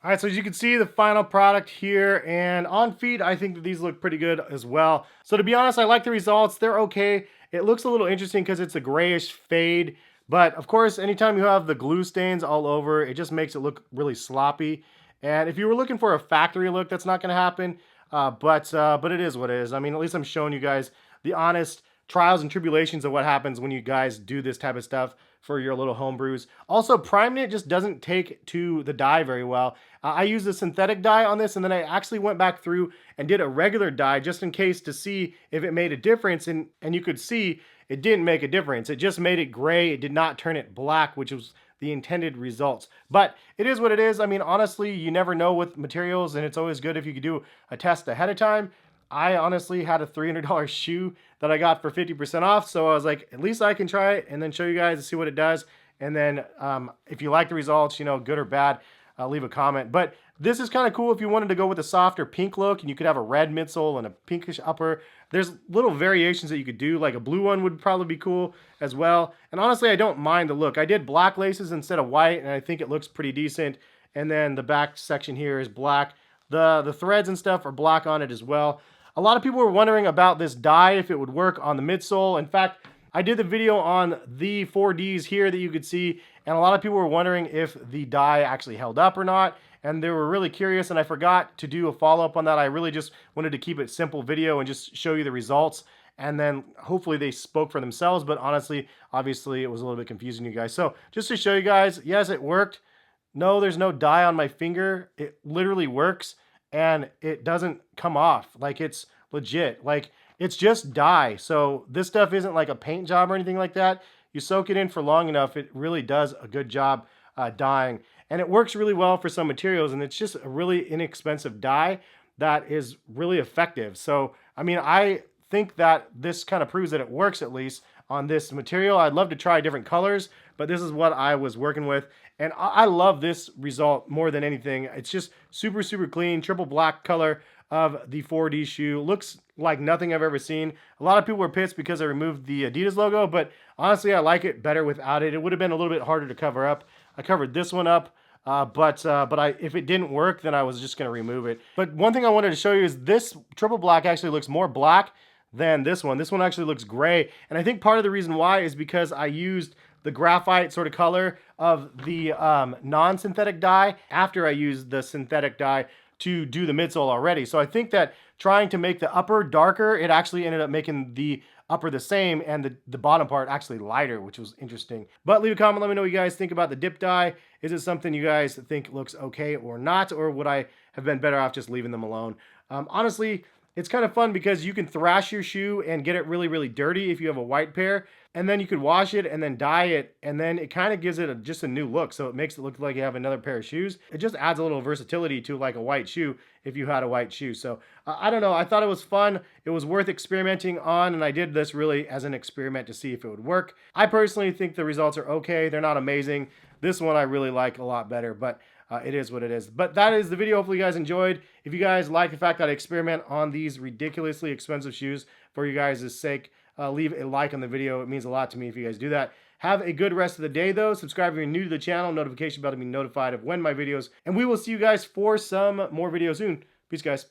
All right, so as you can see, the final product here, and on feet, I think that these look pretty good as well. So to be honest, I like the results. They're okay. It looks a little interesting because it's a grayish fade, but of course, anytime you have the glue stains all over, it just makes it look really sloppy. And if you were looking for a factory look, that's not going to happen. But it is what it is. I mean, at least I'm showing you guys the honest trials and tribulations of what happens when you guys do this type of stuff for your little home brews. Also, priming it just doesn't take to the dye very well. I used a synthetic dye on this, and then I actually went back through and did a regular dye just in case to see if it made a difference, and you could see it didn't make a difference. It just made it gray. It did not turn it black, which was the intended results. But it is what it is. I mean, honestly, you never know with materials, and it's always good if you could do a test ahead of time. I honestly had a $300 shoe that I got for 50% off, so I was like, at least I can try it and then show you guys and see what it does. And then if you like the results, you know, good or bad, leave a comment. But this is kind of cool if you wanted to go with a softer pink look, and you could have a red midsole and a pinkish upper. There's little variations that you could do, like a blue one would probably be cool as well. And honestly, I don't mind the look. I did black laces instead of white, and I think it looks pretty decent. And then the back section here is black. The threads and stuff are black on it as well. A lot of people were wondering about this dye, if it would work on the midsole. In fact, I did the video on the 4Ds here that you could see, and a lot of people were wondering if the dye actually held up or not, and they were really curious, and I forgot to do a follow-up on that. I really just wanted to keep it simple video and just show you the results, and then hopefully they spoke for themselves, but honestly, obviously, it was a little bit confusing to you guys. So just to show you guys, yes, it worked. No, there's no dye on my finger. It literally works, and it doesn't come off. Like, it's legit. Like, it's just dye. So this stuff isn't like a paint job or anything like that. You soak it in for long enough, it really does a good job dyeing. And it works really well for some materials, and it's just a really inexpensive dye that is really effective. So, I mean, I think that this kind of proves that it works, at least on this material. I'd love to try different colors, but this is what I was working with. And I love this result more than anything. It's just super, super clean, triple black color of the 4D shoe. Looks like nothing I've ever seen. A lot of people were pissed because I removed the Adidas logo, but honestly, I like it better without it. It would have been a little bit harder to cover up. I covered this one up, but if it didn't work, then I was just going to remove it. But one thing I wanted to show you is this triple black actually looks more black than this one. This one actually looks gray, and I think part of the reason why is because I used the graphite sort of color of the non-synthetic dye after I used the synthetic dye to do the midsole already. So I think that trying to make the upper darker, it actually ended up making the upper the same and the bottom part actually lighter, which was interesting. But leave a comment, let me know what you guys think about the dip dye. Is it something you guys think looks okay or not, or would I have been better off just leaving them alone? Honestly, it's kind of fun because you can thrash your shoe and get it really, really dirty if you have a white pair, and then you could wash it and then dye it, and then it kind of gives it just a new look. So it makes it look like you have another pair of shoes. It just adds a little versatility to like a white shoe if you had a white shoe. So I don't know. I thought it was fun. It was worth experimenting on, and I did this really as an experiment to see if it would work. I personally think the results are okay. They're not amazing. This one I really like a lot better, but it is what it is. But that is the video. Hopefully you guys enjoyed. If you guys like the fact that I experiment on these ridiculously expensive shoes for you guys' sake, leave a like on the video. It means a lot to me if you guys do that. Have a good rest of the day, though. Subscribe if you're new to the channel. Notification bell to be notified of when my videos. And we will see you guys for some more videos soon. Peace, guys.